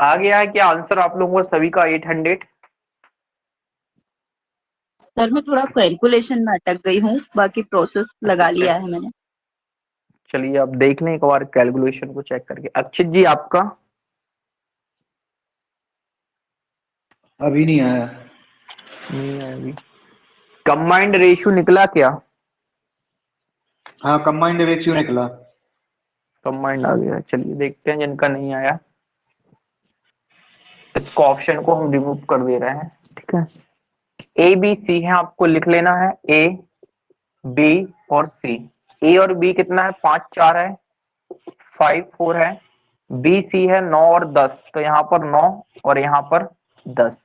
आ गया है क्या आंसर आप लोगों को सभी का 800? सर मैं थोड़ा कैलकुलेशन में अटक गई हूँ, बाकी प्रोसेस लगा लिया है मैंने। चलिए अब देख लें एक बार कैलकुलेशन को चेक करके। अक्षित जी आपका अभी नहीं आया। नहीं है अभी। कंबाइंड रेशियो निकला क्या? हाँ, कंबाइंड रेशियो निकला। कंबाइंड आ गया। चलिए देखते हैं जिनका नहीं आया, इसको ऑप्शन को हम रिमूव कर दे रहे हैं। ठीक है, ए बी सी है, आपको लिख लेना है ए बी और सी। ए और बी कितना है? 5 4 है, 5 4 है। बी सी है 9 और 10, तो यहाँ पर 9 और यहाँ पर 10।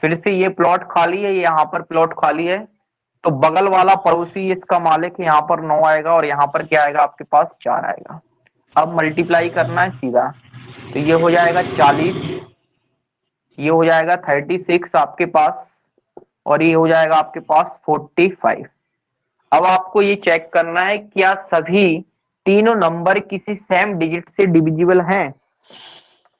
फिर से ये प्लॉट खाली है, यहाँ पर प्लॉट खाली है, तो बगल वाला पड़ोसी इसका मालिक है, यहाँ पर 9 आएगा और यहाँ पर क्या आएगा आपके पास? 4 आएगा। अब मल्टीप्लाई करना है सीधा, तो ये हो जाएगा 40, ये हो जाएगा 36 आपके पास, और ये हो जाएगा आपके पास 45। अब आपको ये चेक करना है क्या सभी तीनों नंबर किसी सेम डिजिट से डिविजिबल हैं।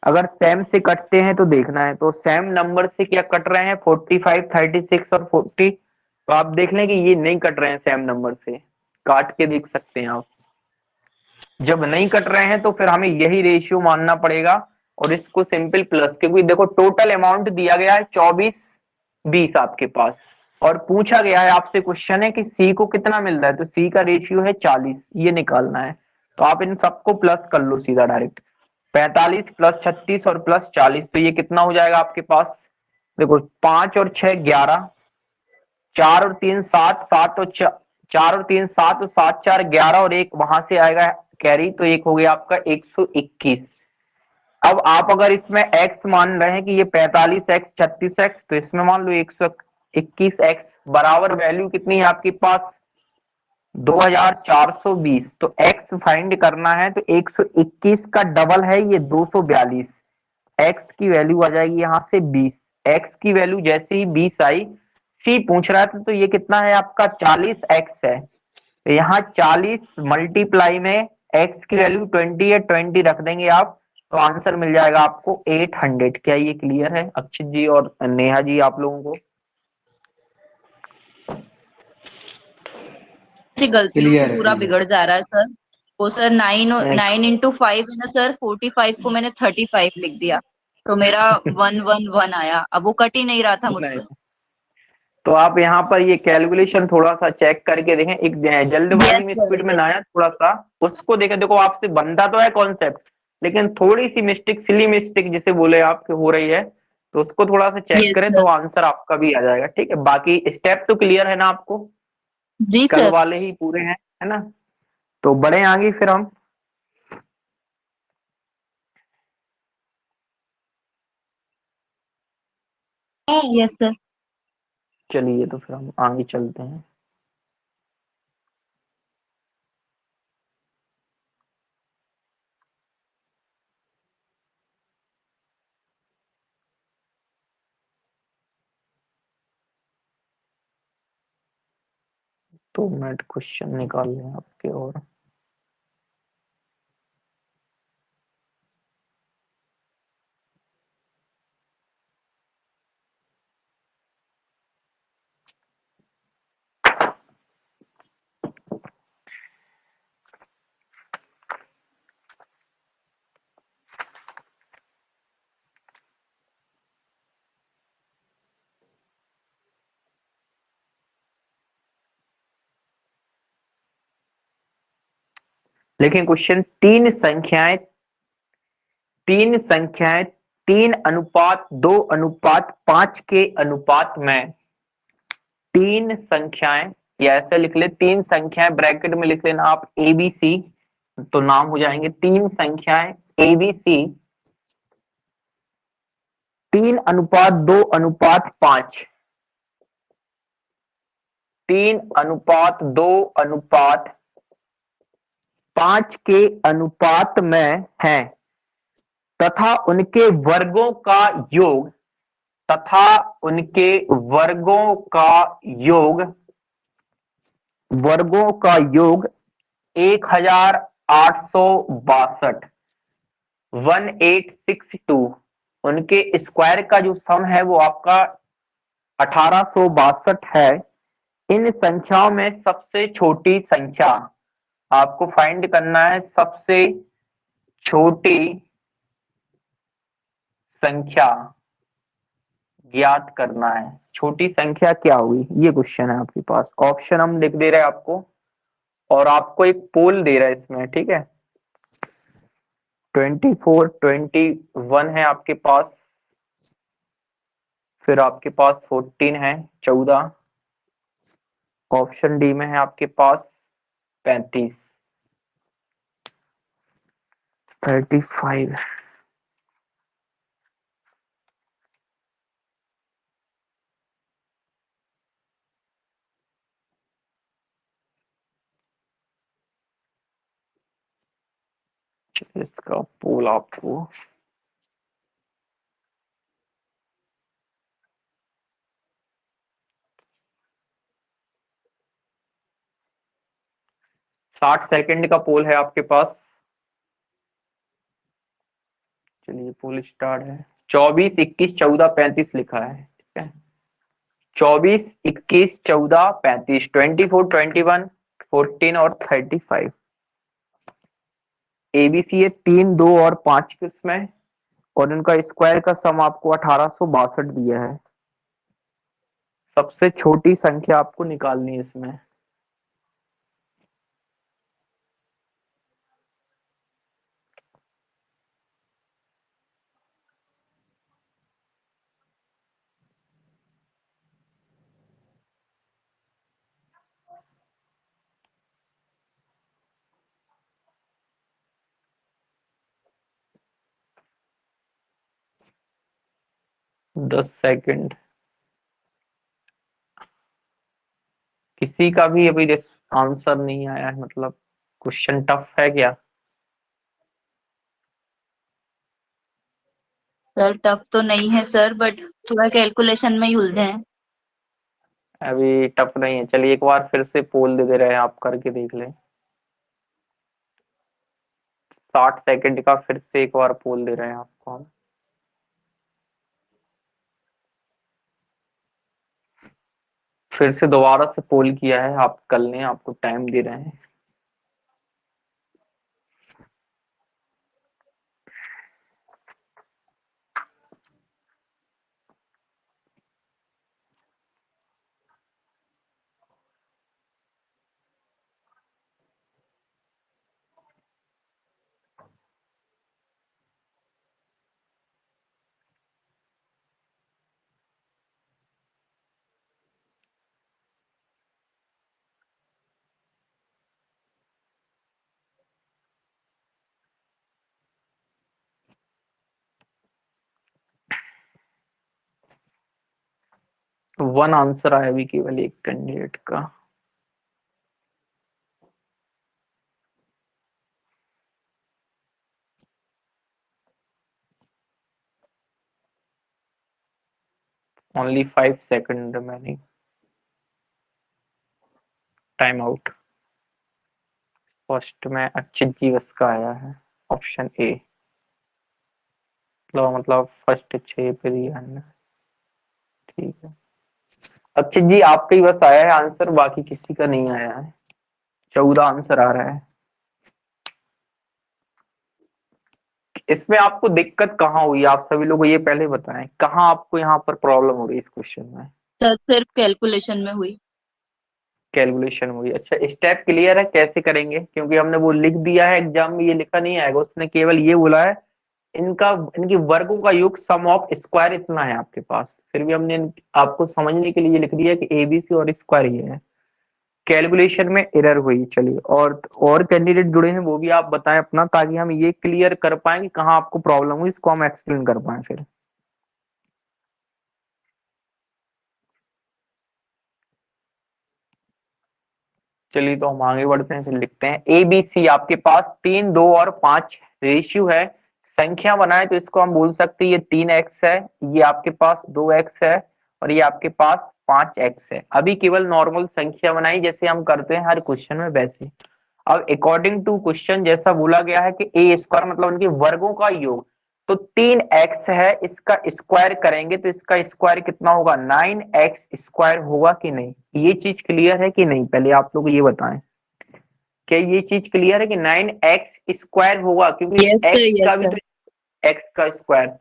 अगर सेम से कटते हैं तो देखना है, तो सेम नंबर से क्या कट रहे हैं? 45, 36 और 40। तो आप देख लें कि ये नहीं कट रहे हैं सेम नंबर से, काट के देख सकते हैं आप। जब नहीं कट रहे हैं तो फिर हमें यही रेशियो मानना पड़ेगा और इसको सिंपल प्लस, क्योंकि देखो टोटल अमाउंट दिया गया है 24 20 आपके पास, और पूछा गया है आपसे क्वेश्चन है कि सी को कितना मिल रहा है, तो सी का रेशियो है 40, ये निकालना है। तो आप इन सबको प्लस कर लो सीधा डायरेक्ट, 45 प्लस 36 और प्लस 40, तो ये कितना हो जाएगा आपके पास? देखो 5 और 6 11, 4 और 3 7, 7 और 4 और 3 7, 7 4 11, और एक वहां से आएगा कैरी, तो एक हो गया आपका 121। अब आप अगर इसमें x मान रहे हैं कि ये 45x 36x, तो इसमें मान लो 121x बराबर वैल्यू कितनी है आपके पास? 2420। तो x फाइंड करना है, तो 121 का डबल है ये 242। x की वैल्यू आ जाएगी यहां से 20। x की वैल्यू जैसे ही 20 आई, सी पूछ रहा था, तो ये कितना है आपका? 40x है, तो यहाँ 40 मल्टीप्लाई में x की वैल्यू 20 है, 20 रख देंगे आप, तो आंसर मिल जाएगा आपको 800। क्या ये क्लियर है अक्षित जी और नेहा जी आप लोगों को? गलतियों से क्लियर पूरा है। बिगड़ जा रहा है सर। वो सर 9 इंटू 5 है ना सर, 45 को मैंने 35 लिख दिया, तो मेरा 111 आया। अब वो कट ही नहीं रहा था नहीं, मुझसे। तो आप यहाँ पर ये कैलकुलेशन थोड़ा सा चेक करके देखें, एक जल्दबाजी यस में सर, स्पीड में यस। ना आया थोड़ा सा, उसको देखें। देखो आपसे बनता तो है कॉन्सेप्ट, लेकिन थोड़ी सी मिस्टेक, सिली मिस्टेक जिसे बोले आप हो रही है, तो उसको थोड़ा सा चेक यस करें तो सर। आंसर आपका भी आ जाएगा। ठीक है, बाकी स्टेप तो क्लियर है ना आपको? जी कल सर। वाले ही पूरे हैं, है ना? तो बढ़े आगे फिर हम। Yes sir. चलिए तो फिर हम आगे चलते हैं। तो मिनट क्वेश्चन निकाल लें आपके और। लेकिन क्वेश्चन तीन संख्याएं 3:2:5 के अनुपात में, तीन संख्याएं, या ऐसे लिख ले, तीन संख्याएं ब्रैकेट में लिख लेना आप एबीसी, तो नाम हो जाएंगे तीन संख्याएं एबीसी 3:2:5, 3:2:5 के अनुपात में है, तथा उनके वर्गों का योग, तथा उनके वर्गों का योग, वर्गों का योग 1862, 1862। उनके स्क्वायर का जो सम है वो आपका 1862 है। इन संख्याओं में सबसे छोटी संख्या आपको फाइंड करना है, सबसे छोटी संख्या ज्ञात करना है। छोटी संख्या क्या होगी, ये क्वेश्चन है आपके पास। ऑप्शन हम लिख दे रहे हैं आपको, और आपको एक पोल दे रहा है इसमें, ठीक है। 24, 21 है आपके पास, फिर आपके पास 14 है, 14। ऑप्शन डी में है आपके पास 35, 35। इसका पोल आपको 60 सेकंड का पोल है आपके पास। चलिए पोल स्टार्ट है। 24, 21, 14, 35 लिखा है, ठीक है। 24, 21, 14, 35, 24, 21, 14 और 35। एबीसी है 3, 2 और 5 किस्में, और इनका स्क्वायर का सम आपको 1862 दिया है। सबसे छोटी संख्या आपको निकालनी है इसमें। दस सेकंड। किसी का भी अभी आंसर नहीं आया है, मतलब क्वेश्चन टफ है क्या? सर टफ तो नहीं है सर, बट थोड़ा कैलकुलेशन में ही उलझे हैं। अभी टफ नहीं है। चलिए एक बार फिर से पोल दे रहे हैं, आप करके देख लें। 60 सेकंड का फिर से एक बार पोल दे रहे हैं आपको हम। फिर से दोबारा से पोल किया है, आप कर लें, आपको टाइम दे रहे हैं। वन आंसर आया अभी केवल एक कैंडिडेट का। Only 5 second remaining. Time out. First में अच्छी जीवस का आया है, ऑप्शन ए। मतलब फर्स्ट 6 पे दिया है ना, ठीक है। अच्छी जी आपका ही बस आया है आंसर, बाकी किसी का नहीं आया है। 14 आंसर आ रहा है। इसमें आपको दिक्कत कहाँ हुई, आप सभी लोग ये पहले बताएं, कहाँ आपको यहाँ पर प्रॉब्लम हो रही है इस क्वेश्चन में? सर सिर्फ कैलकुलेशन में हुई। कैलकुलेशन हुई। अच्छा स्टेप क्लियर है कैसे करेंगे? क्योंकि हमने वो लिख दिया है, एग्जाम में ये लिखा नहीं आएगा, उसने केवल ये बोला है इनका, इनकी वर्गों का योग सम ऑफ स्क्वायर इतना है आपके पास। फिर भी हमने आपको समझने के लिए लिख दिया कि एबीसी और स्क्वायर ये है। कैलकुलेशन में एरर हुई। चलिए और कैंडिडेट जुड़े हैं वो भी आप बताएं अपना, ताकि हम ये क्लियर कर पाए कि कहाँ आपको प्रॉब्लम हुई, इसको हम एक्सप्लेन कर पाए फिर। चलिए तो हम आगे बढ़ते हैं, फिर लिखते हैं ए बी सी आपके पास 3, 2 और 5 रेशियो है। संख्या बनाए तो इसको हम बोल सकते हैं ये 3x है, ये आपके पास 2x है, और ये आपके पास 5x है। अभी केवल नॉर्मल संख्या बनाई जैसे हम करते हैं हर क्वेश्चन में वैसे। अब अकॉर्डिंग टू क्वेश्चन जैसा बोला गया है कि ए स्क्वायर मतलब उनके वर्गों का योग, तो 3x है, इसका स्क्वायर करेंगे तो इसका स्क्वायर कितना होगा, 9x स्क्वायर होगा कि नहीं। ये चीज क्लियर है कि नहीं, पहले आप लोग ये बताएं, क्या ये चीज क्लियर है कि 9x स्क्वायर होगा, क्योंकि यस सर, x का यस भी सर। तो x का स्क्वायर।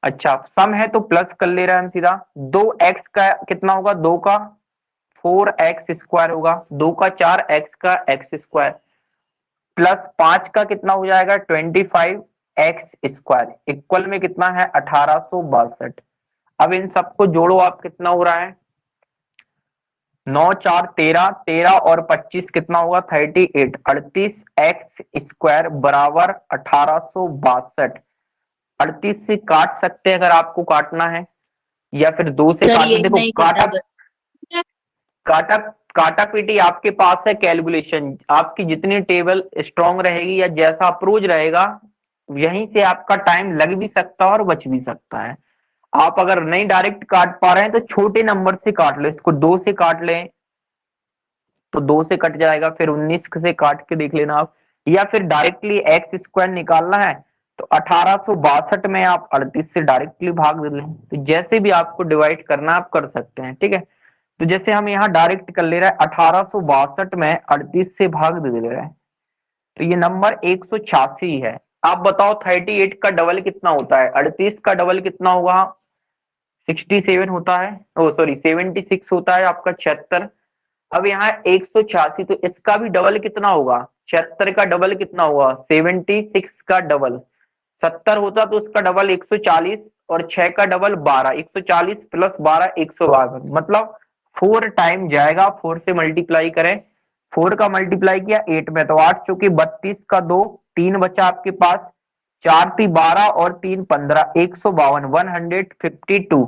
अच्छा सम है तो प्लस कर ले रहा है हम सीधा। 2x का कितना होगा, 2 का 4x स्क्वायर होगा, 2 का 4x का x स्क्वायर, प्लस 5 का कितना हो जाएगा 25x स्क्वायर, इक्वल में कितना है 1862। अब इन सबको जोड़ो आप, कितना हो रहा है 9 4 13, 13 और 25 कितना होगा 38, 38x स्क्वायर बराबर 1862। 38 से काट सकते हैं अगर आपको काटना है, या फिर 2 से सर काटना, यही देखो नहीं काटा करना बस। काटा काटा पीटी आपके पास है, कैलकुलेशन आपकी जितनी टेबल स्ट्रांग रहेगी या जैसा अप्रोच रहेगा, यहीं से आपका टाइम लग भी सकता है और बच भी सकता है। आप अगर नहीं डायरेक्ट काट पा रहे हैं तो छोटे नंबर से काट लो, इसको 2 से काट लें तो 2 से कट जाएगा, फिर 19 से काट के देख लेना आप, या फिर डायरेक्टली एक्स स्क्वायर निकालना है तो 1862 में आप 38 से डायरेक्टली भाग दे लें, तो जैसे भी आपको डिवाइड करना आप कर सकते हैं, ठीक है। तो जैसे हम यहाँ डायरेक्ट कर ले रहे हैं, 1862 में 38 से भाग दे रहे हैं, तो ये नंबर 186 है। आप बताओ 38 का डबल कितना होता है, 38 का डबल कितना होगा 67 होता है, ओ सॉरी 76 होता है आपका 76। अब यहाँ 186, तो इसका भी डबल कितना होगा, 76 का डबल कितना होगा 76 का डबल, 70 होता तो उसका डबल 140, और 6 का डबल 12, 140 प्लस 12 152, मतलब 4 टाइम जाएगा, 4 से मल्टीप्लाई करें, 4 का मल्टीप्लाई किया 8 में तो 8 चूंकि 32 का 2, 3 बचा आपके पास, 4 ती 12 और 3 15, 152, 152।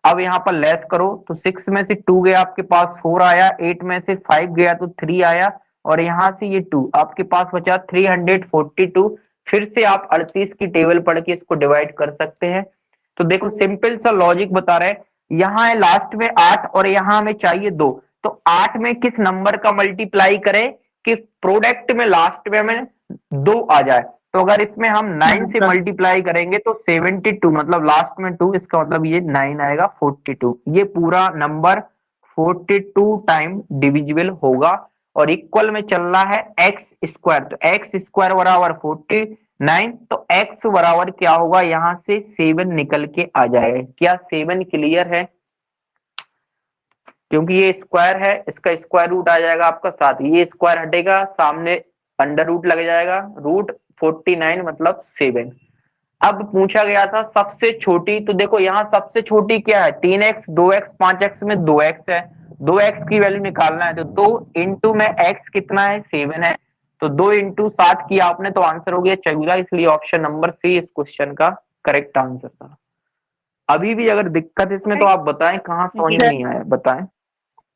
अब यहाँ पर लेस करो तो 6 में से 2 गया आपके पास 4 आया, 8 में से 5 गया तो 3 आया, और यहाँ से ये 2 आपके पास बचा 342। फिर से आप 38 की टेबल पढ़ के इसको डिवाइड कर सकते हैं। तो देखो सिंपल सा लॉजिक बता रहे हैं, यहाँ है लास्ट में 8 और यहाँ हमें चाहिए 2, तो 8 में किस नंबर का मल्टीप्लाई करें कि प्रोडक्ट में लास्ट में हमें 2 आ जाए। तो अगर इसमें हम 9 से हाँ मल्टीप्लाई करेंगे तो 72, मतलब लास्ट में 2, इसका मतलब ये 9 आएगा 42, ये पूरा नंबर 42 टाइम डिविजिबल होगा, और इक्वल में चल रहा है एक्स स्क्वायर, तो एक्स स्क्वायर बराबर 49, तो एक्स बराबर क्या होगा, यहां से 7 निकल के आ जाएगा। क्या 7 क्लियर है, क्योंकि ये स्क्वायर है, इसका स्क्वायर रूट आ जाएगा आपका 7, ये स्क्वायर हटेगा, सामने अंडर रूट लग जाएगा, रूट 49 मतलब 7। अब पूछा गया था सबसे छोटी, तो देखो यहाँ सबसे छोटी क्या है 3x, 2x, 5x में 2x है, 2x की वैल्यू निकालना है, तो 2 इंटू में x कितना है 7 है, तो 2 इंटू 7 किया आपने तो आंसर हो गया 14, इसलिए ऑप्शन नंबर सी इस क्वेश्चन का करेक्ट आंसर था। अभी भी अगर दिक्कत इसमें तो आप बताएं, कहाँ समझ में सर। नहीं आया बताएं,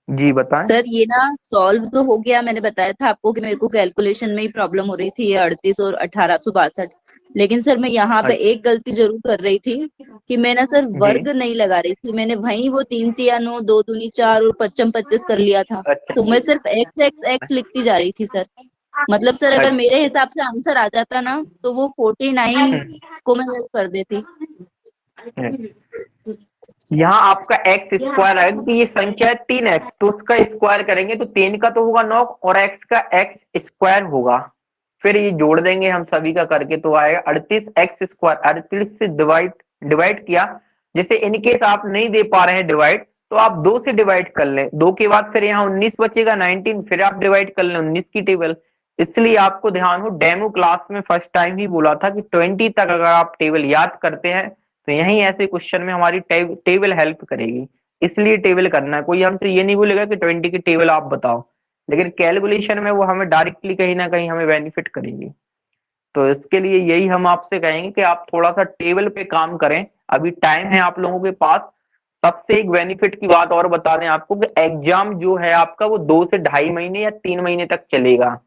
जी बताएं। सर ये ना सॉल्व तो हो गया, मैंने बताया था आपको कि मेरे को कैलकुलेशन में ही प्रॉब्लम हो रही थी, ये 38 और 1862। लेकिन सर मैं यहाँ पे एक गलती जरूर कर रही थी कि मैं ना सर जी वर्ग नहीं लगा रही थी, मैंने वहीं वो 3 तिया 9, 2 दूनी 4 और 55 25 कर लिया था, अच्छा तो मैं सिर्फ एक्स एक्स एक्स लिखती जा रही थी सर। मतलब सर अगर अच्छा। मेरे हिसाब से आंसर आ जाता ना तो वो 49 को मैं कर देती। यहाँ आपका एक्स स्क्वायर है क्योंकि ये संख्या है 3x, तो उसका स्क्वायर करेंगे तो 3 का तो होगा 9 और x का x स्क्वायर होगा, फिर ये जोड़ देंगे हम सभी का करके तो आएगा 38x स्क्वायर। 38 से डिवाइड डिवाइड किया, जैसे इनकेस आप नहीं दे पा रहे हैं डिवाइड तो आप 2 से डिवाइड कर लें, 2 के बाद फिर यहाँ 19 बचेगा 19, फिर आप डिवाइड कर लें 19 की टेबल। इसलिए आपको ध्यान हो, डेमो क्लास में फर्स्ट टाइम ही बोला था कि 20 तक अगर आप टेबल याद करते हैं तो यही ऐसे क्वेश्चन में हमारी टेबल हेल्प करेगी, इसलिए टेबल करना है। कोई हमसे ये नहीं बोलेगा कि 20 की टेबल आप बताओ, लेकिन कैलकुलेशन में वो हमें डायरेक्टली कहीं ना कहीं हमें बेनिफिट करेगी। तो इसके लिए यही हम आपसे कहेंगे कि आप थोड़ा सा टेबल पे काम करें, अभी टाइम है आप लोगों के पास। सबसे एक बेनिफिट की बात और बता दें आपको कि एग्जाम जो है आपका वो 2 से 2.5 महीने या 3 महीने तक चलेगा,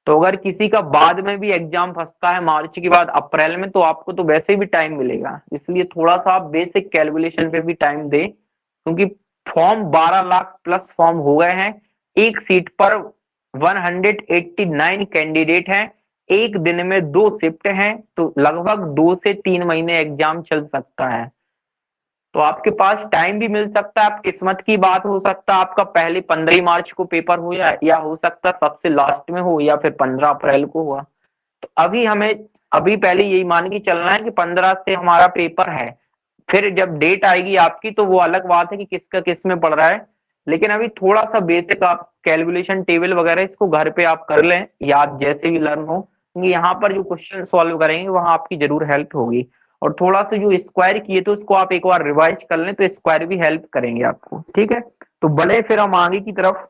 तो अगर किसी का बाद में भी एग्जाम फंसता है मार्च के बाद अप्रैल में, तो आपको तो वैसे भी टाइम मिलेगा, इसलिए थोड़ा सा आप बेसिक कैलकुलेशन पे भी टाइम दें, क्योंकि फॉर्म 12 लाख प्लस फॉर्म हो गए हैं, एक सीट पर 189 कैंडिडेट हैं, एक दिन में 2 शिफ्ट हैं, तो लगभग 2 से 3 महीने एग्जाम चल सकता है। तो आपके पास टाइम भी मिल सकता है, आप किस्मत की बात हो सकता है आपका पहले 15 मार्च को पेपर हो जाए, या हो सकता है सबसे लास्ट में हो, या फिर 15 अप्रैल को हुआ। तो अभी पहले यही मान के चलना है कि 15 से हमारा पेपर है। फिर जब डेट आएगी आपकी तो वो अलग बात है कि किसका किस में पड़ रहा है। लेकिन अभी थोड़ा सा बेसिक आप कैलकुलेशन टेबल वगैरह इसको घर पे आप कर लें, या आप जैसे भी लर्न हो, क्योंकि यहाँ पर जो क्वेश्चन सॉल्व करेंगे वहां आपकी जरूर हेल्प होगी। और थोड़ा सा जो स्क्वायर किए तो उसको आप एक बार रिवाइज कर लें, तो स्क्वायर भी हेल्प करेंगे आपको। ठीक है, तो बड़े फिर हम आगे की तरफ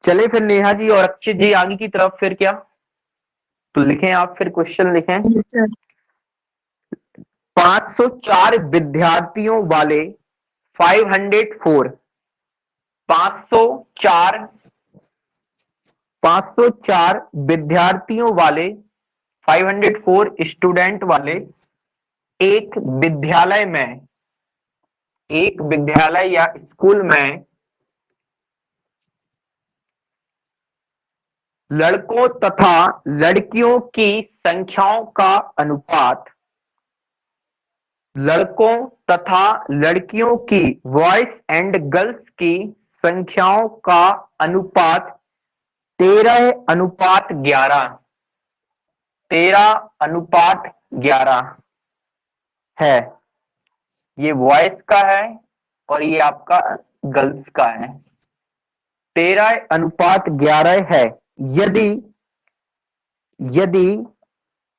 चले। फिर नेहा जी और अक्षित जी आगे की तरफ फिर क्या, तो लिखें आप, फिर क्वेश्चन लिखें। 504 विद्यार्थियों वाले 504 504 504 विद्यार्थियों वाले 504 स्टूडेंट वाले एक विद्यालय में, एक विद्यालय या स्कूल में लड़कों तथा लड़कियों की संख्याओं का अनुपात, लड़कों तथा लड़कियों की, बॉयज एंड गर्ल्स की संख्याओं का अनुपात 13:11, 13:11 है। ये बॉयज का है और ये आपका गर्ल्स का है। 13:11 है। यदि यदि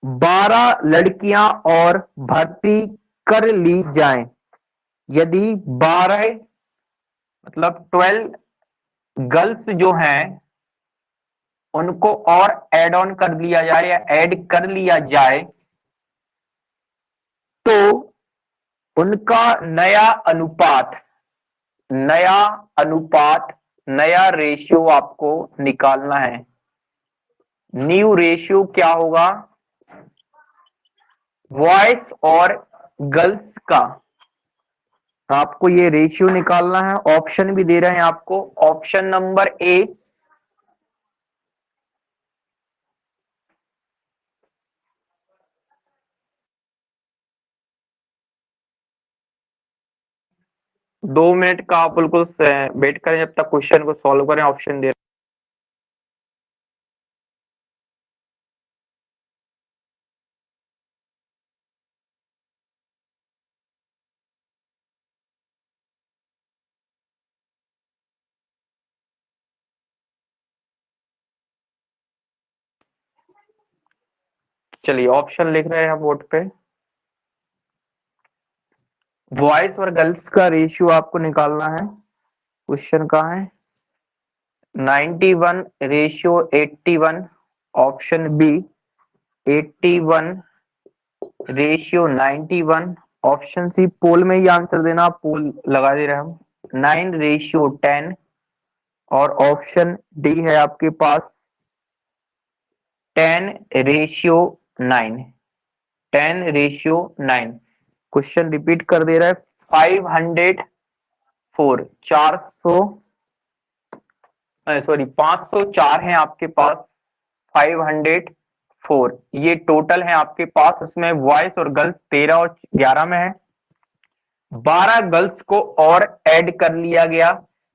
12 लड़कियां और भर्ती कर ली जाएं, यदि 12 मतलब 12 गर्ल्स जो हैं उनको और ऐड ऑन कर लिया जाए या ऐड कर लिया जाए, तो उनका नया अनुपात, नया अनुपात, नया रेशियो आपको निकालना है। न्यू रेशियो क्या होगा, बॉयज और गर्ल्स का। आपको ये रेशियो निकालना है। ऑप्शन भी दे रहे हैं आपको। ऑप्शन नंबर ए, 2 मिनट का आप बिल्कुल वेट करें जब तक क्वेश्चन को सॉल्व करें। ऑप्शन दे, चलिए ऑप्शन लिख रहे हैं बोर्ड पे। बॉयज और गर्ल्स का रेशियो आपको निकालना है। क्वेश्चन कहाँ है, 91:81। Option B, 81:91। Option C, poll में ही आंसर देना, पोल लगा दे रहे हैं हम, 9:10। और ऑप्शन डी है आपके पास 10:9, 10:9। क्वेश्चन रिपीट कर दे रहा है। 504, 400, सॉरी 504 है आपके पास, 504 ये टोटल है आपके पास। उसमें बॉयज और गर्ल्स 13 और 11 में है। 12 गर्ल्स को और ऐड कर लिया गया,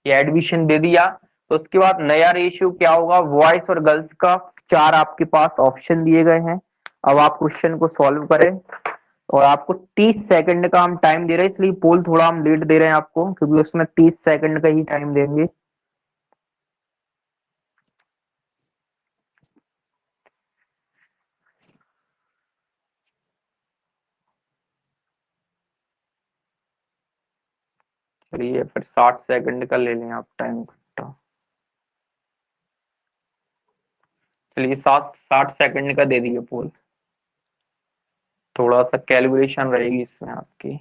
ये एडमिशन दे दिया। तो उसके बाद नया रेशियो क्या होगा, बॉयज और गर्ल्स का। 4 आपके पास ऑप्शन दिए गए हैं। अब आप क्वेश्चन को सॉल्व करें, और आपको 30 सेकंड का हम टाइम दे रहे हैं, इसलिए पोल थोड़ा हम लेट दे रहे हैं आपको, क्योंकि उसमें 30 सेकंड का ही टाइम देंगे। चलिए फिर 60 सेकंड का ले लें आप टाइम। चलिए 60 सेकंड का दे दिए पोल। थोड़ा सा कैलकुलेशन रहेगी इसमें आपकी।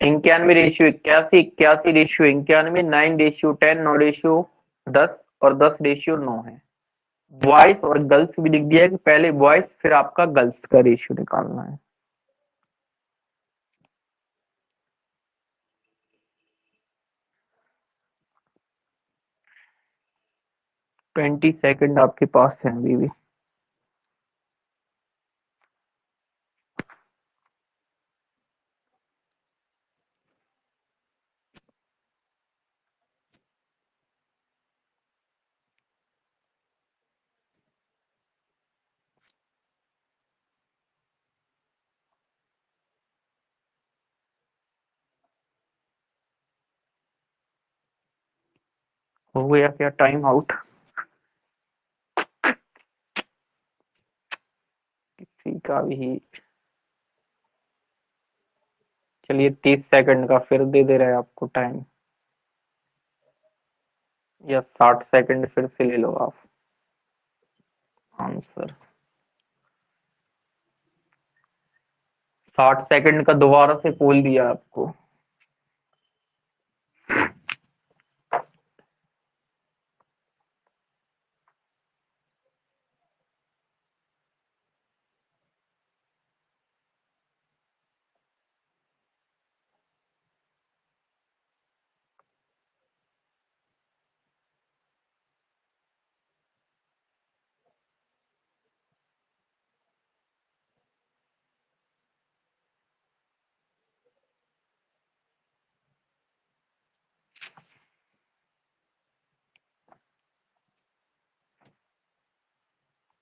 91:81, 81:91, 9:10, 9:10 और 10:9 है। बॉयज और गर्ल्स भी लिख दिया है कि पहले बॉयज फिर आपका गर्ल्स का रेशियो निकालना है। ट्वेंटी सेकेंड आपके पास है अभी भी। हो गया क्या टाइम आउट? किसी का भी। चलिए 30 सेकंड का फिर दे रहे हैं आपको टाइम, या 60 सेकंड फिर से ले लो आप आंसर। 60 सेकंड का दोबारा से पोल दिया आपको।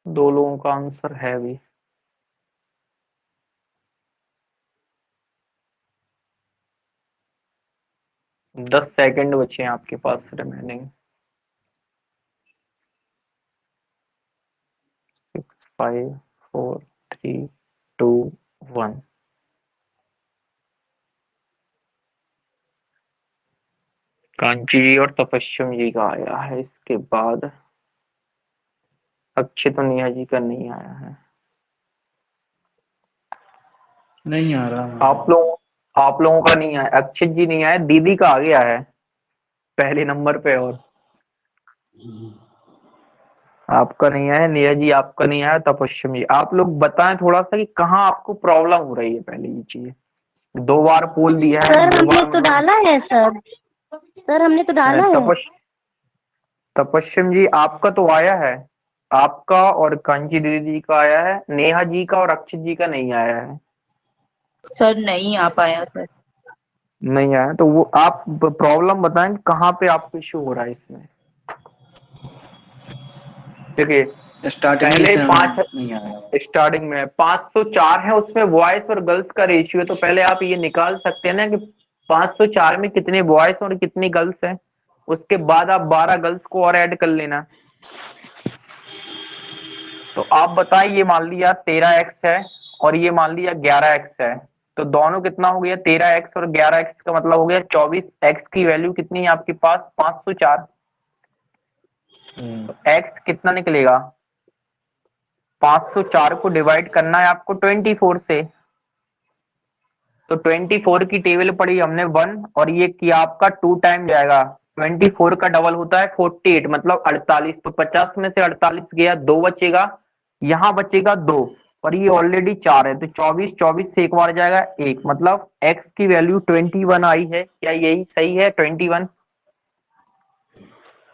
दो लोगों का आंसर है भी। दस सेकंड बचे हैं आपके पास रिमेनिंग। 6, 5, 4, 3, 2, 1। कांची जी और तपस्यम जी का आया है, इसके बाद अक्षय तो नेहा जी का नहीं आया है। नहीं आ रहा। आप लोगों का नहीं आया, अक्षय जी नहीं आया, दीदी का आ गया है पहले नंबर पे। और आपका नहीं आया, नेहा जी आपका नहीं आया, तपस्यम जी। आप लोग बताएं थोड़ा सा कि कहाँ आपको प्रॉब्लम हो रही है। पहले ये चीज, दो बार पोल दिया है, सर दो हमने बार तो डाला है सर हमने तो डाला है। तपस्यम जी आपका तो आया है, आपका और कांची दीदी जी का आया है, नेहा जी का और अक्षय जी का नहीं आया है। सर नहीं आ पाया सर। नहीं आया तो वो आप प्रॉब्लम बताएं कि कहाँ पे आपको इश्यू हो रहा है इसमें। देखिए स्टार्टिंग पहले में 5 नहीं आ रहा। स्टार्टिंग में 504 है, उसमें बॉयज और गर्ल्स का रेशियो है। तो पहले आप ये निकाल सकते हैं ना कि 504 में कितने बॉयज और कितनी गर्ल्स हैं। उसके बाद आप 12 गर्ल्स को और ऐड कर लेना। तो आप बताएं, ये मान लिया 13x है और ये मान लिया 11x है, तो दोनों कितना हो गया? 13x और 11x का मतलब हो गया 24x की वैल्यू कितनी है आपके पास? 504। तो x कितना निकलेगा? 504 को डिवाइड करना है आपको 24 से। तो 24 की टेबल पड़ी हमने 1 और ये किया आपका 2 टाइम जाएगा। 24 का डबल होता है 48, मतलब 48। तो 50 में से 48 गया, 2 बचेगा, यहाँ बचेगा 2 और ये ऑलरेडी 4 है। तो 24 24 से एक बार जाएगा 1, मतलब x की वैल्यू 21 आई है। क्या यही सही है? 21।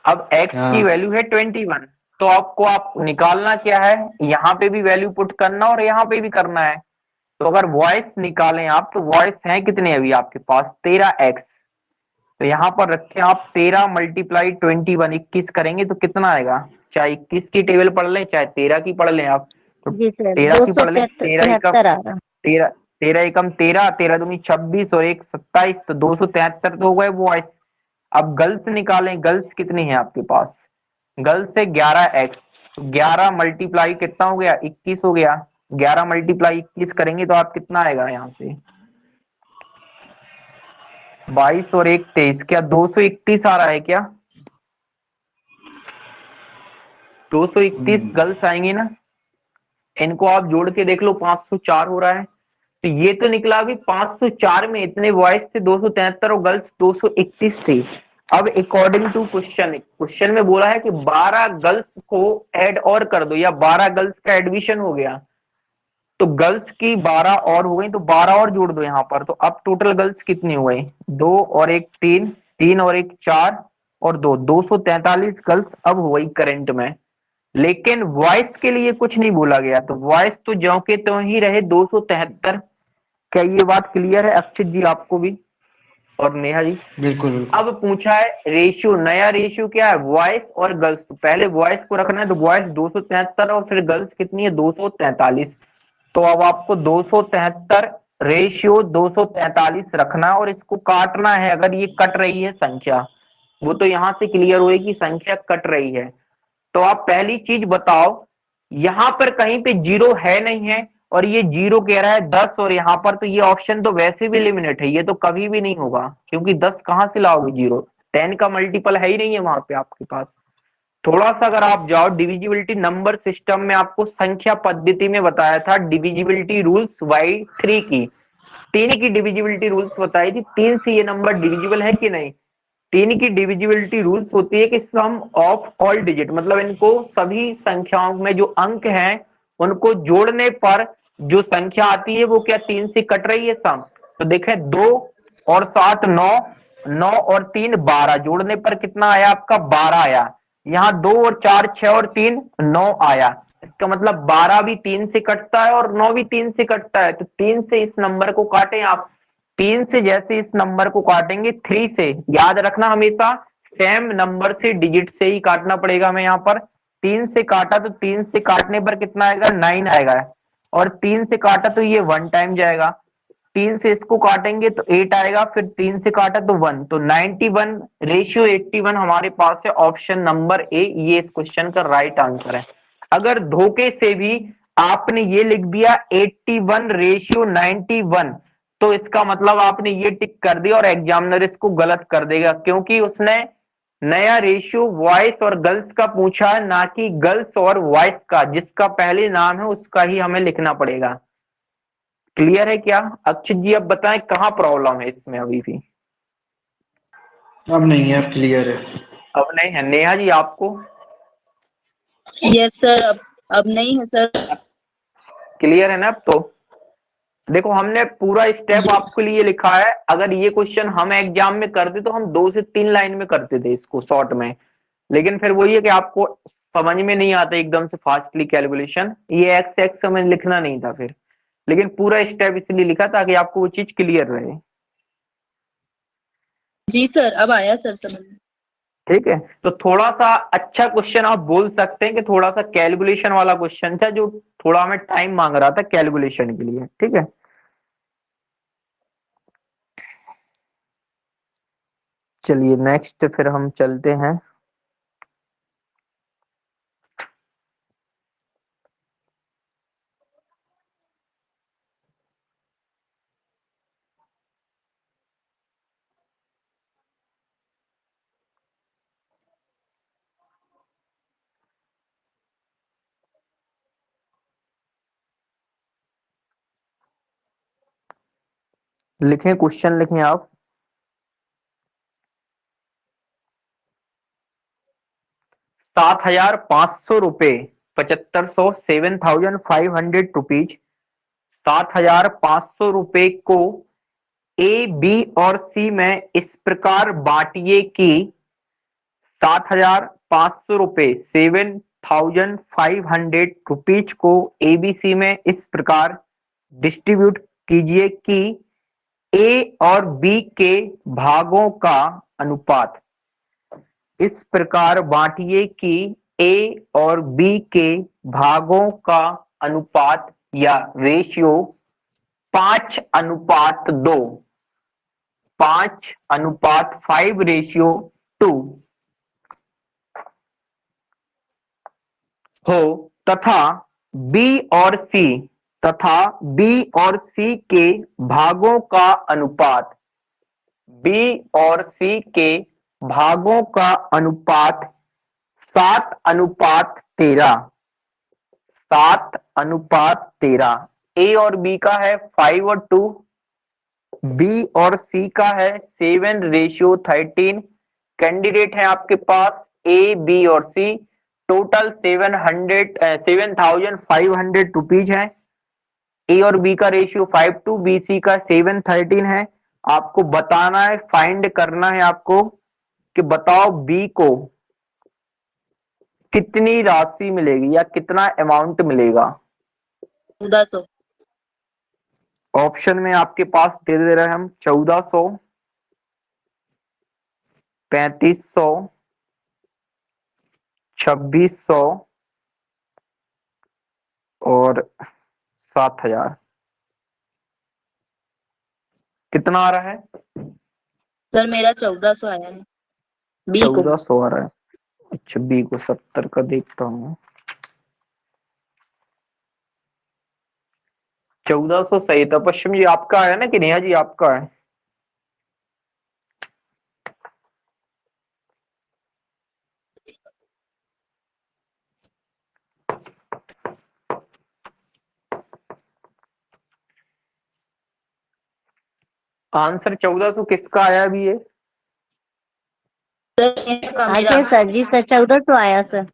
अब x की वैल्यू है 21, तो आपको आप निकालना क्या है? यहाँ पे भी वैल्यू पुट करना और यहाँ पे भी करना है। तो अगर वॉइस निकालें आप, तो वॉइस है कितने अभी आपके पास? 13x। तो यहाँ पर रखें आप 13 मल्टीप्लाई 21, 21 करेंगे तो कितना आएगा? चाहे 21 की टेबल पढ़ लें चाहे 13 की पढ़ लें आप, तो जी सर 13 की पढ़ लें। 273 आ रहा। 13 एकम 13, 13 दूनी 26 और 1 27, तो 273 तो हो गए वॉइस। अब गर्ल्स निकालें, गर्ल्स कितनी है आपके पास? गर्ल्स है 11x, तो 11 मल्टीप्लाई कितना हो गया? 21 हो गया। 11 मल्टीप्लाई 21 करेंगे तो आप कितना आएगा यहाँ से? 22 और 1 23, क्या 231 आ रहा है क्या? 231 गर्ल्स आएंगी ना। इनको आप जोड़ के देख लो, 504 हो रहा है। तो ये तो निकला अभी 504 में इतने बॉयज थे 273 और गर्ल्स 231 थे। अब अकॉर्डिंग टू क्वेश्चन में बोला है कि 12 गर्ल्स को ऐड और कर दो, या 12 गर्ल्स का एडमिशन हो गया तो गर्ल्स की 12 और हो गई, तो 12 और जोड़ दो यहाँ पर। तो अब टोटल गर्ल्स कितनी हो गई, 2 और 1 3, 3 और 1 4 और 2, 243 गर्ल्स अब हो गई करंट में। लेकिन वॉइस के लिए कुछ नहीं बोला गया, तो वॉइस तो ज्यों के त्यों ही रहे 273। क्या ये बात क्लियर है अक्षित जी आपको भी और नेहा जी? बिल्कुल बिल्कुल। अब पूछा है रेशियो, नया रेशियो क्या है, वॉइस और गर्ल्स। तो पहले वॉइस को रखना है, तो वॉइस 273 और फिर गर्ल्स कितनी है 243। तो अब आपको 273 रेशियो 243 रखना है और इसको काटना है। अगर ये कट रही है संख्या, वो तो यहां से क्लियर हुई कि संख्या कट रही है। तो आप पहली चीज बताओ, यहां पर कहीं पे जीरो है नहीं है, और ये जीरो कह रहा है 10, और यहां पर तो ये ऑप्शन तो वैसे भी लिमिटेड है, ये तो कभी भी नहीं होगा, क्योंकि 10 कहां से लाओगे, जीरो 10 का मल्टीपल है ही नहीं है वहां पे आपके पास। थोड़ा सा अगर आप जाओ डिविजिबिलिटी नंबर सिस्टम में, आपको संख्या पद्धति में बताया था डिविजिबिलिटी रूल्स बाई 3 की, 3 की डिविजिबिलिटी रूल्स बताई थी, 3 से ये नंबर डिविजिबल है कि नहीं। 3 की डिविजिबिलिटी रूल्स होती है कि सम ऑफ ऑल डिजिट, मतलब इनको सभी संख्याओं में जो अंक हैं उनको जोड़ने पर जो संख्या आती है वो क्या 3 से कट रही है सम। तो देखें 2 और 7 9, 9 और 3 12, जोड़ने पर कितना आया आपका 12 आया। यहाँ 2 और 4 6 और 3 9 आया। इसका मतलब 12 भी 3 से कटता है और 9 भी 3 से कटता है। तो 3 से इस नंबर को काटें आप, 3 से जैसे इस नंबर को काटेंगे 3 से, याद रखना हमेशा सेम नंबर से डिजिट से ही काटना पड़ेगा हमें। यहाँ पर 3 से काटा तो 3 से काटने पर कितना आएगा 9 आएगा, और 3 से काटा तो ये 1 टाइम जाएगा, 3 से इसको काटेंगे तो 8 आएगा, फिर 3 से काटा तो 1, तो 91 रेशियो 81 हमारे पास है। ऑप्शन नंबर ए ये इस क्वेश्चन का राइट आंसर है। अगर धोखे से भी आपने ये लिख दिया 81 रेशियो 91, तो इसका मतलब आपने ये टिक कर दिया और एग्जामिनर इसको गलत कर देगा, क्योंकि उसने नया रेशियो वॉइस और गर्ल्स का पूछा है, ना कि गर्ल्स और वॉइस का। जिसका पहले नाम है उसका ही हमें लिखना पड़ेगा। क्लियर है क्या अक्षित जी? अब बताएं कहाँ प्रॉब्लम है इसमें अभी भी? अब नहीं है, अब क्लियर है। अब नहीं है। नेहा जी आपको यस सर, अब नहीं है सर। क्लियर है ना? अब तो देखो हमने पूरा स्टेप आपके लिए लिखा है। अगर ये क्वेश्चन हम एग्जाम में करते तो हम 2 से 3 लाइन में करते थे इसको शॉर्ट में, लेकिन फिर वही है कि आपको समझ में नहीं आता एकदम से फास्टली कैलकुलेशन, ये एक्स एक्स हमें लिखना नहीं था फिर, लेकिन पूरा स्टेप इसलिए लिखा ताकि आपको वो चीज क्लियर रहे। जी सर, अब आया सर समझ में। ठीक है, तो थोड़ा सा अच्छा क्वेश्चन आप बोल सकते हैं कि थोड़ा सा कैलकुलेशन वाला क्वेश्चन था, जो थोड़ा हमें टाइम मांग रहा था कैलकुलेशन के लिए। ठीक है, चलिए नेक्स्ट फिर हम चलते हैं। लिखें, क्वेश्चन लिखें आप। 7,500 रुपए, 7,500 7,500 रुपीज, 7,500 रुपए को ए बी और सी में इस प्रकार बांटिए कि 7,500 रुपए 7,500 रुपीज को एबीसी में इस प्रकार डिस्ट्रीब्यूट कीजिए कि ए और बी के भागों का अनुपात। इस प्रकार बांटिए कि ए और बी के भागों का अनुपात या रेशियो 5:2, 5:5 हो, तथा बी और सी के भागों का अनुपात, बी और सी के भागों का अनुपात 7:13, 7:13 ए और बी का है 5 और 2, बी और सी का है 7:13। कैंडिडेट है आपके पास ए बी और सी, टोटल 7,500 रुपीज है। ए और बी का रेशियो 5:2, बी सी का 7:13 है। आपको बताना है, फाइंड करना है आपको कि बताओ बी को कितनी राशि मिलेगी या कितना अमाउंट मिलेगा। 1400। ऑप्शन में आपके पास दे रहे हैं हम 1400, 3500, 2600 और 7000। कितना आ रहा है? सर मेरा 1400 आया है बी को। 1400 आ रहा है। अच्छा, बी को 70 का देखता हूँ। 1400 सही था। पश्चिम जी आपका है ना कि नेहा जी आपका है? आंसर 1400 किसका आया अभी ये? अच्छा सर जी, सर 1400 आया सर।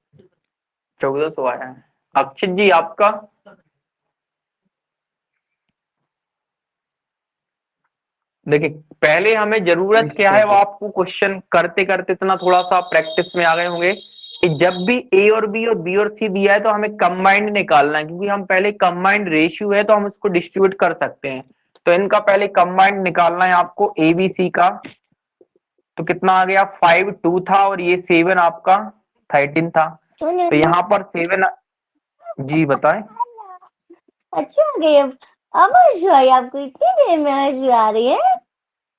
1400 आया है। अक्षित जी आपका? देखिए, पहले हमें जरूरत क्या है वो आपको क्वेश्चन करते करते इतना थोड़ा सा प्रैक्टिस में आ गए होंगे कि जब भी ए और बी और बी और सी दिया है तो हमें कंबाइंड निकालना है, क्योंकि हम पहले कंबाइंड रेशियो है तो हम उसको डिस्ट्रीब्यूट कर सकते हैं। तो इनका पहले कंबाइंड निकालना है आपको ए बी सी का। तो कितना आ गया? 5:2 था और ये 7 आपका 13 था। तो यहाँ पर 7। जी बताएं। अच्छा आ गई अब हंसी आई आपको? इतनी देर में हंसी आ रही है?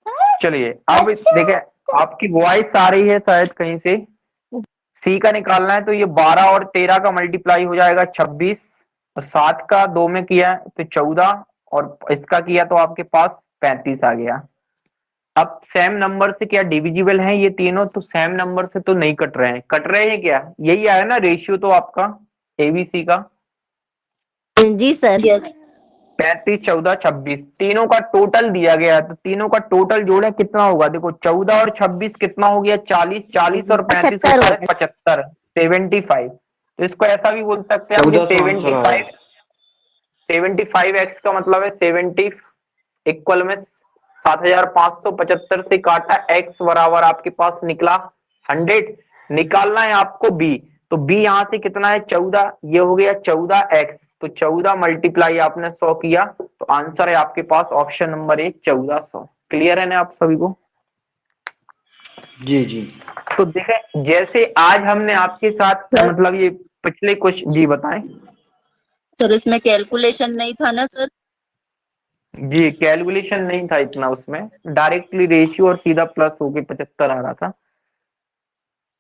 हाँ? चलिए अब अच्छा। देखें, आपकी वॉइस आ रही है शायद कहीं से। सी का निकालना है तो ये 12 और 13 का मल्टीप्लाई हो जाएगा 26, और 7 का 2 में किया है तो 14, और इसका किया तो आपके पास 35 आ गया। अब सेम नंबर से क्या डिविजिबल हैं ये तीनों? तो सेम नंबर से तो नहीं कट रहे हैं। कट रहे हैं क्या? यही आया ना रेशियो तो आपका एबीसी का? जी सर। 35, 14, 26 तीनों का टोटल दिया गया है। तो तीनों का टोटल जोड़े कितना होगा? देखो 14 और 26 कितना हो गया? 40, 40 और 35 75 होता है होगा। 75, 75। तो इसको ऐसा भी बोल सकते हैं हम कि 75, 75x का मतलब है 70 इक्वल में 7575 से काटा x बराबर आपके पास निकला 100। निकालना है आपको b। तो b यहां से कितना है? 14। ये हो गया 14x। तो 14 मल्टीप्लाई आपने 100 किया तो आंसर है आपके पास ऑप्शन नंबर 1 1400। क्लियर है ना आप सभी को? जी जी। तो देखें, जैसे आज हमने आपके साथ मतलब ये पिछले कुछ जी बताएं। सर इसमें कैलकुलेशन नहीं था ना सर? जी कैलकुलेशन नहीं था इतना, उसमें डायरेक्टली रेशियो और सीधा प्लस होके 75 आ रहा था।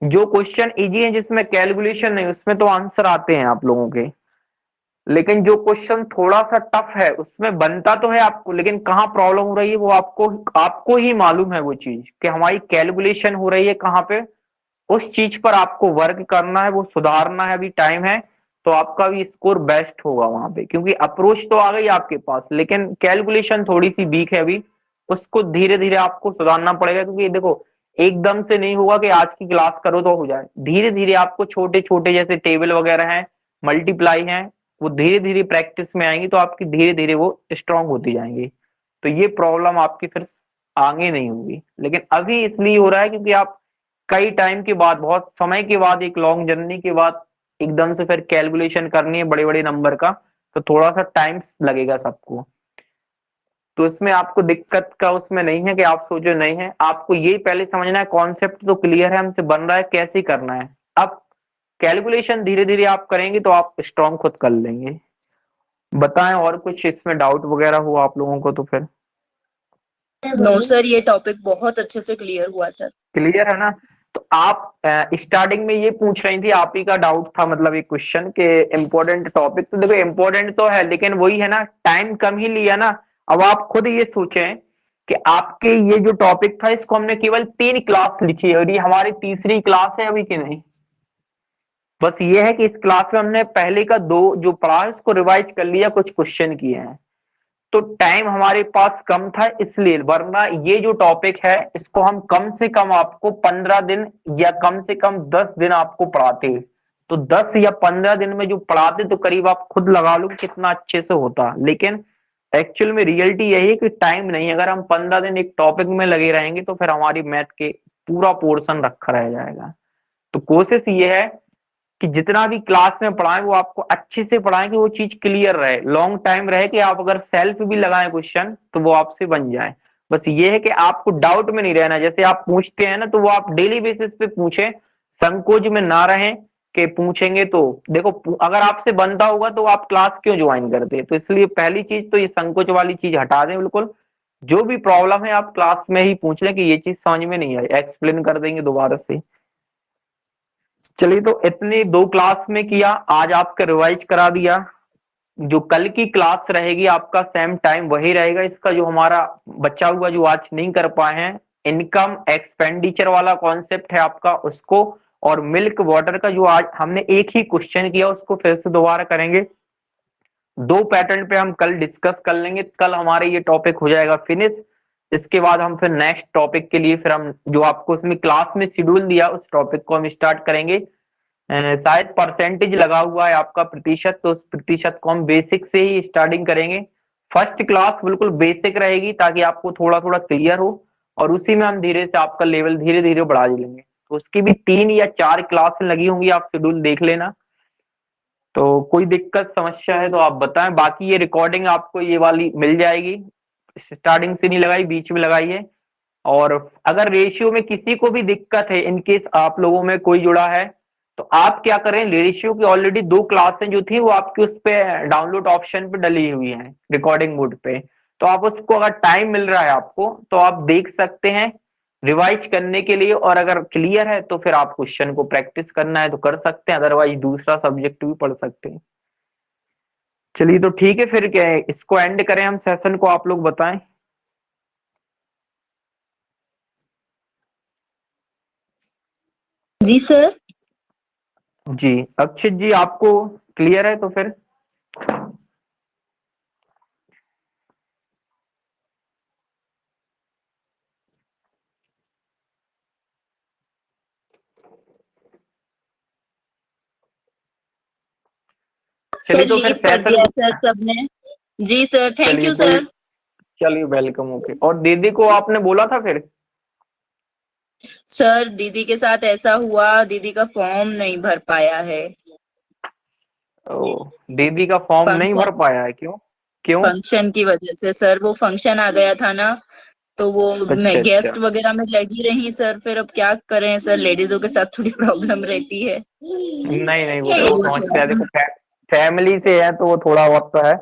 जो क्वेश्चन इजी है जिसमें कैलकुलेशन नहीं उसमें तो आंसर आते हैं आप लोगों के, लेकिन जो क्वेश्चन थोड़ा सा टफ है उसमें बनता तो है आपको, लेकिन कहाँ प्रॉब्लम हो रही है वो आपको ही मालूम है वो चीज कि हमारी कैलकुलेशन हो रही है कहाँ पे। उस चीज पर आपको वर्क करना है, वो सुधारना है, अभी टाइम है। तो आपका भी स्कोर बेस्ट होगा वहां पे, क्योंकि अप्रोच तो आ गई आपके पास लेकिन कैलकुलेशन थोड़ी सी वीक है अभी। उसको धीरे धीरे आपको सुधारना पड़ेगा, क्योंकि देखो एकदम से नहीं होगा कि आज की क्लास करो तो हो जाए। धीरे धीरे आपको छोटे छोटे जैसे टेबल वगैरह हैं, मल्टीप्लाई हैं, वो धीरे धीरे प्रैक्टिस में आएंगी तो आपकी धीरे धीरे वो स्ट्रांग होती जाएंगी। तो ये प्रॉब्लम आपकी फिर आगे नहीं होगी। लेकिन अभी इसलिए हो रहा है क्योंकि आप कई टाइम के बाद, बहुत समय के बाद, एक लॉन्ग जर्नी के बाद एकदम से फिर कैलकुलेशन करनी है बड़े बड़े नंबर का, तो थोड़ा सा टाइम लगेगा सबको। तो इसमें आपको दिक्कत का उसमें नहीं है कि आप सोचो नहीं है, आपको ये पहले समझना है कॉन्सेप्ट तो क्लियर है हमसे बन रहा है कैसे करना है। अब कैलकुलेशन धीरे धीरे आप करेंगे तो आप स्ट्रॉन्ग खुद कर लेंगे। बताएं और कुछ इसमें डाउट वगैरह हो आप लोगों को तो फिर? नो सर, ये टॉपिक बहुत अच्छे से क्लियर हुआ सर। क्लियर है ना? तो आप स्टार्टिंग में ये पूछ रही थी, आप ही का डाउट था मतलब एक क्वेश्चन के इम्पोर्टेंट टॉपिक। तो देखो इम्पोर्टेंट तो है लेकिन वही है ना, टाइम कम ही लिया ना। अब आप खुद ये सोचें कि आपके ये जो टॉपिक था इसको हमने केवल 3 क्लास लिखी है और ये हमारी तीसरी क्लास है अभी कि नहीं। बस ये है कि इस क्लास में हमने पहले का 2 जो पढ़ा है उसको रिवाइज कर लिया, कुछ क्वेश्चन किए हैं। तो टाइम हमारे पास कम था इसलिए, वरना ये जो टॉपिक है इसको हम कम से कम आपको 15 दिन या कम से कम 10 दिन आपको पढ़ाते। तो 10 या 15 दिन में जो पढ़ाते तो करीब आप खुद लगा लो कितना अच्छे से होता। लेकिन एक्चुअल में रियलिटी यही है कि टाइम नहीं, अगर हम 15 दिन एक टॉपिक में लगे रहेंगे तो फिर हमारी मैथ के पूरा पोर्शन रखा रह जाएगा। तो कोशिश ये है कि जितना भी क्लास में पढ़ाएं वो आपको अच्छे से पढ़ाएं कि वो चीज क्लियर रहे, लॉन्ग टाइम रहे, कि आप अगर सेल्फ भी लगाएं क्वेश्चन तो वो आपसे बन जाए। बस ये है कि आपको डाउट में नहीं रहना, जैसे आप पूछते हैं ना तो वो आप डेली बेसिस पे पूछें, संकोच में ना रहें कि पूछेंगे तो देखो अगर आपसे बनता होगा तो आप क्लास क्यों ज्वाइन करते। तो इसलिए पहली चीज तो ये संकोच वाली चीज हटा दें बिल्कुल। जो भी प्रॉब्लम है आप क्लास में ही पूछ लें कि ये चीज समझ में नहीं आई, एक्सप्लेन कर देंगे दोबारा से। चलिए, तो इतने 2 क्लास में किया, आज आपका रिवाइज करा दिया। जो कल की क्लास रहेगी आपका सेम टाइम वही रहेगा। इसका जो हमारा बचा हुआ जो आज नहीं कर पाए हैं, इनकम एक्सपेंडिचर वाला कॉन्सेप्ट है आपका उसको, और मिल्क वाटर का जो आज हमने एक ही क्वेश्चन किया उसको फिर से दोबारा करेंगे। 2 पैटर्न पे हम कल डिस्कस कर लेंगे, कल हमारे ये टॉपिक हो जाएगा फिनिश। इसके बाद हम फिर नेक्स्ट टॉपिक के लिए फिर हम जो आपको उसमें क्लास में शेड्यूल दिया उस टॉपिक को हम स्टार्ट करेंगे। शायद परसेंटेज लगा हुआ है आपका प्रतिशत, तो उस प्रतिशत को हम बेसिक से ही स्टार्टिंग करेंगे। फर्स्ट क्लास बिल्कुल बेसिक रहेगी ताकि आपको थोड़ा थोड़ा क्लियर हो, और उसी में हम धीरे से आपका लेवल धीरे धीरे बढ़ा लेंगे। तो उसकी भी 3 या 4 क्लास लगी होंगी, आप शेड्यूल देख लेना। तो कोई दिक्कत समस्या है तो आप बताएं, बाकी ये रिकॉर्डिंग आपको ये वाली मिल जाएगी, स्टार्टिंग से नहीं लगाई, बीच में लगाई है। और अगर रेशियो में किसी को भी दिक्कत है, इनकेस आप लोगों में कोई जुड़ा है, तो आप क्या करें, रेशियो की ऑलरेडी 2 क्लासें जो थी वो आपकी उस पे डाउनलोड ऑप्शन पे डली हुई हैं रिकॉर्डिंग मोड पे। तो आप उसको अगर टाइम मिल रहा है आपको तो आप देख सकते हैं रिवाइज करने के लिए, और अगर क्लियर है तो फिर आप क्वेश्चन को प्रैक्टिस करना है तो कर सकते हैं, अदरवाइज दूसरा सब्जेक्ट भी पढ़ सकते हैं। चलिए, तो ठीक है, फिर क्या है, इसको एंड करें हम सेशन को, आप लोग बताएं। जी सर। जी अक्षित जी, आपको क्लियर है तो फिर सर चलिए, तो फिर लीव कर सेशन दिया को सर सबने। जी सर, थैंक चलिए यू कोई सर। चलिए वेलकम, ओके। और दीदी को आपने बोला था फिर? सर दीदी के साथ ऐसा हुआ, दीदी का फॉर्म नहीं भर पाया है। ओ, दीदी का फॉर्म नहीं भर फंक्शन पाया है, क्यों क्यों? फंक्शन की वजह से सर, वो फंक्शन आ गया था ना, तो वो अच्छा अच्छा, गेस्ट वगैरह में लगी रही सर। फिर अब क्या करें सर, लेडीजों के साथ थोड़ी प्रॉब्लम रहती है। नहीं नहीं, वो तो तो समझते हैं, देखो फैमिली से है तो वो थोड़ा वक्त है।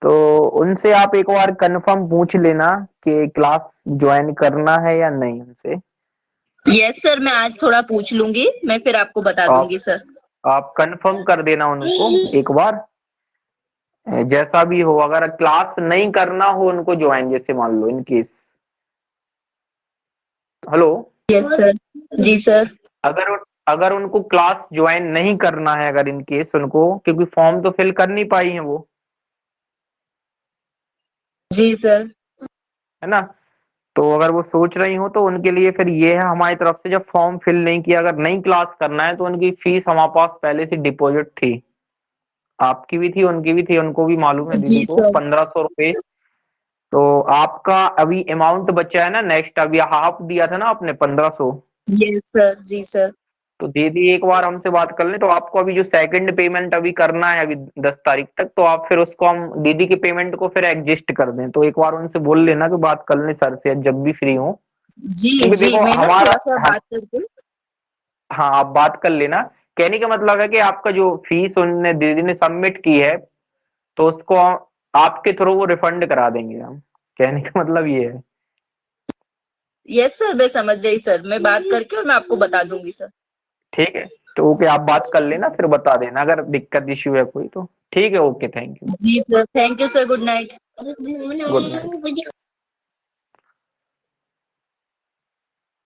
तो उनसे आप एक बार कंफर्म पूछ लेना कि क्लास ज्वाइन करना है या नहीं उनसे। यस सर, मैं आज थोड़ा पूछ लूंगी, मैं फिर आपको बता आप दूंगी सर। आप कंफर्म कर देना उनको एक बार, जैसा भी हो। अगर क्लास नहीं करना हो उनको ज्वाइन, जैसे मान लो in case, hello, yes sir. जी सर। अगर अगर उनको क्लास ज्वाइन नहीं करना है, अगर इन केस उनको, क्योंकि फॉर्म तो फिल कर नहीं पाई है वो, जी सर। है ना। तो अगर वो सोच रही हो तो उनके लिए फिर ये है हमारी तरफ से, जब फॉर्म फिल नहीं किया, अगर नई क्लास करना है तो उनकी फीस हमारे पास पहले से डिपॉजिट थी, आपकी भी थी उनकी भी थी, उनको भी मालूम है दीदी जी को, सर। 1500 रुपये। तो आपका अभी अमाउंट बचा है ना नेक्स्ट, अभी हाफ दिया था ना आपने 1500। Yes sir. जी सर। तो दीदी एक बार हमसे बात कर लें, तो आपको अभी जो सेकंड पेमेंट अभी करना है अभी 10 तारीख तक, तो आप फिर उसको हम दीदी की पेमेंट को फिर एडजस्ट कर दें। तो एक बार उनसे बोल लेना कि बात कर लें सर से जब भी फ्री हो, जी क्योंकि जी, देखो मैं ना हमारा थोड़ा सा बात करके। हाँ आप बात कर लेना। कहने का मतलब है कि आपका जो फीस उनने दीदी ने सबमिट की है तो उसको आपके थ्रू वो रिफंड करा देंगे हम, कहने का मतलब ये है। यस सर, मैं समझ गई सर, मैं बात करके और मैं आपको बता दूंगी सर। ठीक है, तो ओके, आप बात कर लेना फिर बता देना अगर दिक्कत इश्यू है कोई तो। ठीक है, ओके, थैंक यू, जी sir, thank you sir, good night. Good night.